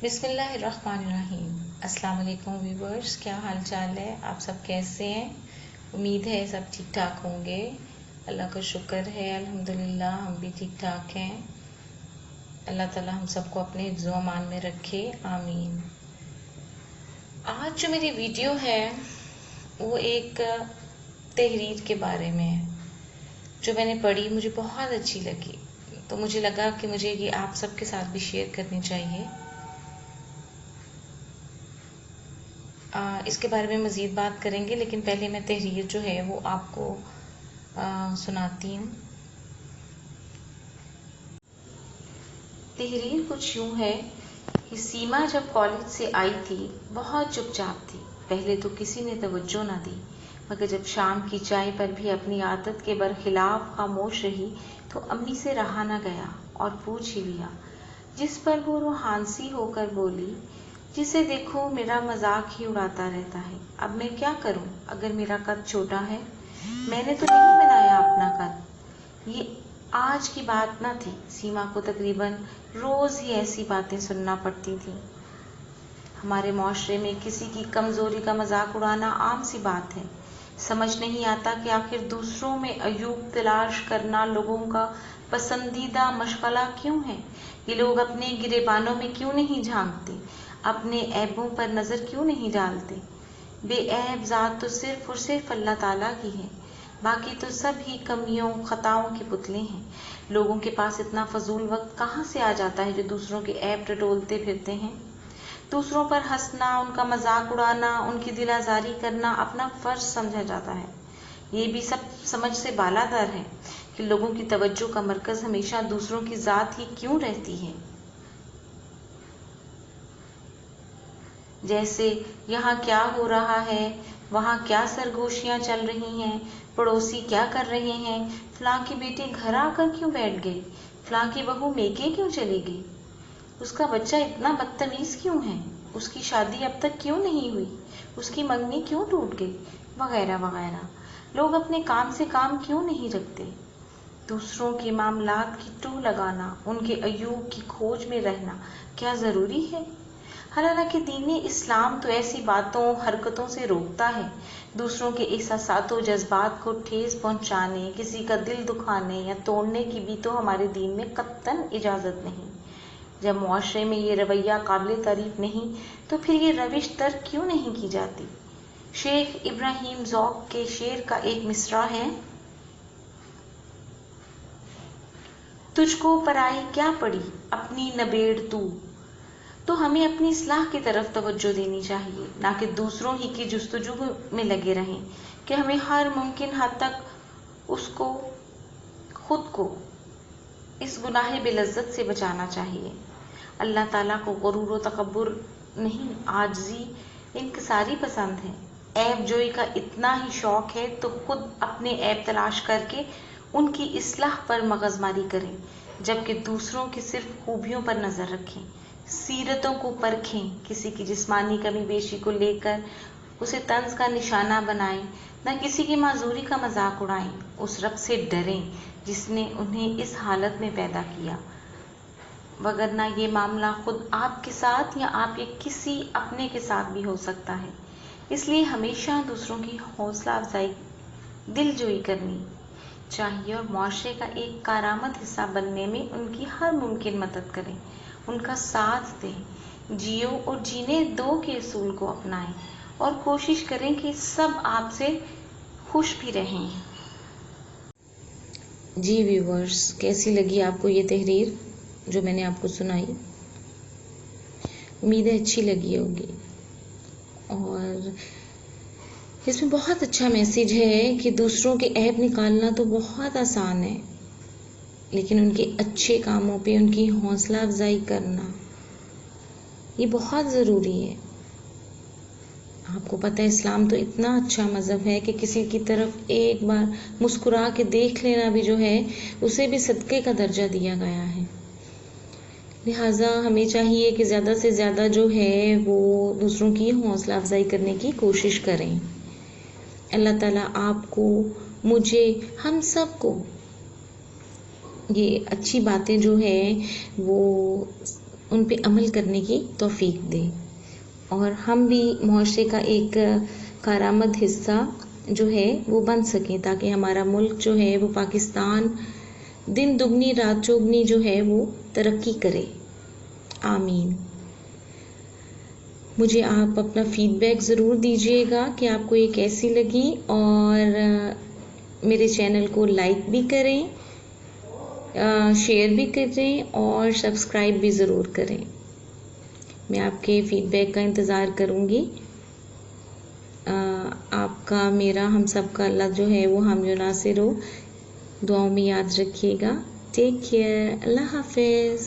بسم اللہ الرحمن الرحیم۔ السلام علیکم ویورز، کیا حال چال ہے؟ آپ سب کیسے ہیں؟ امید ہے سب ٹھیک ٹھاک ہوں گے۔ اللہ کا شکر ہے، الحمدللہ ہم بھی ٹھیک ٹھاک ہیں۔ اللہ تعالی ہم سب کو اپنے حفظ و امان میں رکھے، آمین۔ آج جو میری ویڈیو ہے وہ ایک تحریر کے بارے میں ہے جو میں نے پڑھی، مجھے بہت اچھی لگی، تو مجھے لگا کہ مجھے یہ آپ سب کے ساتھ بھی شیئر کرنی چاہیے۔ اس کے بارے میں مزید بات کریں گے، لیکن پہلے میں تحریر جو ہے وہ آپ کو سناتی ہوں۔ تحریر کچھ یوں ہے کہ سیما جب کالج سے آئی تھی بہت چپ چاپ تھی۔ پہلے تو کسی نے توجہ نہ دی، مگر جب شام کی چائے پر بھی اپنی عادت کے برخلاف خاموش رہی تو امی سے رہا نہ گیا اور پوچھ ہی لیا، جس پر وہ روحانسی ہو کر بولی، جسے دیکھو میرا مذاق ہی اڑاتا رہتا ہے، اب میں کیا کروں اگر میرا قد چھوٹا ہے؟ میں نے تو نہیں بنایا اپنا قد۔ یہ آج کی بات نہ تھی، سیما کو تقریباً روز ہی ایسی باتیں سننا پڑتی تھیں۔ ہمارے معاشرے میں کسی کی کمزوری کا مذاق اڑانا عام سی بات ہے۔ سمجھ نہیں آتا کہ آخر دوسروں میں عیوب تلاش کرنا لوگوں کا پسندیدہ مشغلہ کیوں ہے؟ یہ لوگ اپنے گریبانوں میں کیوں نہیں جھانکتے؟ اپنے عیبوں پر نظر کیوں نہیں ڈالتے؟ بے عیب ذات تو صرف اور صرف اللہ تعالیٰ کی ہے، باقی تو سب ہی کمیوں خطاؤں کے پتلے ہیں۔ لوگوں کے پاس اتنا فضول وقت کہاں سے آ جاتا ہے جو دوسروں کے عیب ٹٹولتے پھرتے ہیں؟ دوسروں پر ہنسنا، ان کا مذاق اڑانا، ان کی دل آزاری کرنا اپنا فرض سمجھا جاتا ہے۔ یہ بھی سب سمجھ سے بالاتر ہے کہ لوگوں کی توجہ کا مرکز ہمیشہ دوسروں کی ذات ہی کیوں رہتی ہے۔ جیسے یہاں کیا ہو رہا ہے، وہاں کیا سرگوشیاں چل رہی ہیں، پڑوسی کیا کر رہے ہیں، فلاں کی بیٹی گھر آ کر کیوں بیٹھ گئی، فلاں کی بہو میکے کیوں چلی گئی، اس کا بچہ اتنا بدتمیز کیوں ہے، اس کی شادی اب تک کیوں نہیں ہوئی، اس کی منگنی کیوں ٹوٹ گئی، وغیرہ وغیرہ۔ لوگ اپنے کام سے کام کیوں نہیں رکھتے؟ دوسروں کے معاملات کی ٹو لگانا، ان کے عیوب کی کھوج میں رہنا کیا ضروری ہے؟ حالانکہ دین اسلام تو ایسی باتوں حرکتوں سے روکتا ہے۔ دوسروں کے احساسات و جذبات کو ٹھیس پہنچانے، کسی کا دل دکھانے یا توڑنے کی بھی تو ہمارے دین میں قطعاً اجازت نہیں۔ جب معاشرے میں یہ رویہ قابل تعریف نہیں تو پھر یہ روش ترک کیوں نہیں کی جاتی؟ شیخ ابراہیم ذوق کے شعر کا ایک مصرع ہے، تجھ کو پرائی کیا پڑی اپنی نبیڑ تو ہمیں اپنی اصلاح کی طرف توجہ دینی چاہیے، نہ کہ دوسروں ہی کی جستجو میں لگے رہیں کہ ہمیں ہر ممکن حد تک خود کو اس گناہ بے لذت سے بچانا چاہیے۔ اللہ تعالیٰ کو غرور و تکبر نہیں، عاجزی انکساری پسند ہے۔ عیب جوئی کا اتنا ہی شوق ہے تو خود اپنے عیب تلاش کر کے ان کی اصلاح پر مغز ماری کریں، جبکہ دوسروں کی صرف خوبیوں پر نظر رکھیں، سیرتوں کو پرکھیں، کسی کی جسمانی کمی بیشی کو لے کر اسے طنز کا نشانہ بنائیں، نہ کسی کی معذوری کا مذاق اڑائیں۔ اس رب سے ڈریں جس نے انہیں اس حالت میں پیدا کیا، وگرنہ یہ معاملہ خود آپ کے ساتھ یا آپ کے کسی اپنے کے ساتھ بھی ہو سکتا ہے۔ اس لیے ہمیشہ دوسروں کی حوصلہ افزائی، دل جوئی کرنی چاہیے اور معاشرے کا ایک کارآمد حصہ بننے میں ان کی ہر ممکن مدد کریں، ان کا ساتھ دیں، جیو اور جینے دو کے اصول کو اپنائیں اور کوشش کریں کہ سب آپ سے خوش بھی رہیں۔ جی ویورز، کیسی لگی آپ کو یہ تحریر جو میں نے آپ کو سنائی؟ امید ہے اچھی لگی ہوگی، اور اس میں بہت اچھا میسیج ہے کہ دوسروں کے عیب نکالنا تو بہت آسان ہے، لیکن ان کے اچھے کاموں پہ ان کی حوصلہ افزائی کرنا یہ بہت ضروری ہے۔ آپ کو پتہ ہے اسلام تو اتنا اچھا مذہب ہے کہ کسی کی طرف ایک بار مسکرا کے دیکھ لینا بھی جو ہے اسے بھی صدقے کا درجہ دیا گیا ہے۔ لہٰذا ہمیں چاہیے کہ زیادہ سے زیادہ جو ہے وہ دوسروں کی حوصلہ افزائی کرنے کی کوشش کریں۔ اللہ تعالیٰ آپ کو، مجھے، ہم سب کو یہ اچھی باتیں جو ہیں وہ ان پہ عمل کرنے کی توفیق دے، اور ہم بھی معاشرے کا ایک کارآمد حصہ جو ہے وہ بن سکیں، تاکہ ہمارا ملک جو ہے وہ پاکستان دن دگنی رات چوگنی جو ہے وہ ترقی کرے۔ آمین۔ مجھے آپ اپنا فیڈ بیک ضرور دیجیے گا کہ آپ کو یہ کیسی لگی، اور میرے چینل کو لائک بھی کریں، شیئر بھی کریں، اور سبسکرائب بھی ضرور کریں۔ میں آپ کے فیڈ بیک کا انتظار کروں گی۔ آپ کا، میرا، ہم سب کا اللہ جو ہے وہ حامی و ناصر ہو۔ دعاؤں میں یاد رکھیے گا۔ Take care. اللہ حافظ۔